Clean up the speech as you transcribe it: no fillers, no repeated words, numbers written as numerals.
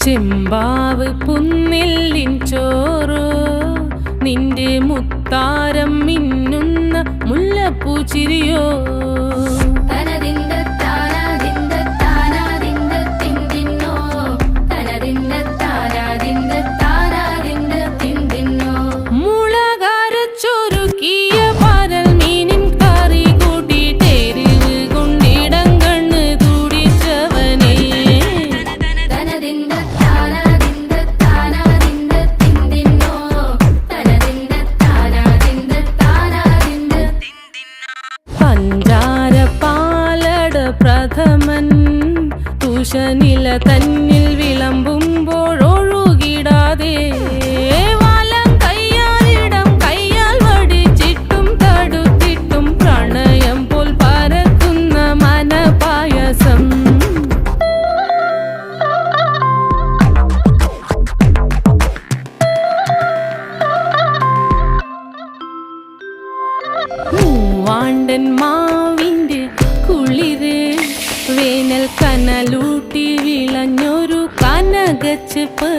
ചെമ്പാവ് പുന്നെല്ലിൻ ചോറോ നിന്റെ മുത്താരം മിന്നുന്ന മുല്ലപ്പൂച്ചിരിയോ പ്രഥമൻ തുഷനില തന്നിൽ വിളമ്പുമ്പോഴൊഴുകിടാതെ വലം കയ്യാലിടം കയ്യാൽ വടിച്ചിട്ടും തടുത്തിട്ടും പ്രണയം പോൽ പരക്കുന്ന മനപായസം മൂവാണ്ടൻ മാവിൻ്റെ കുളിര് വേനൽ കനലൂട്ടി വിളഞ്ഞൊരു കനകച്ചെപ്പ്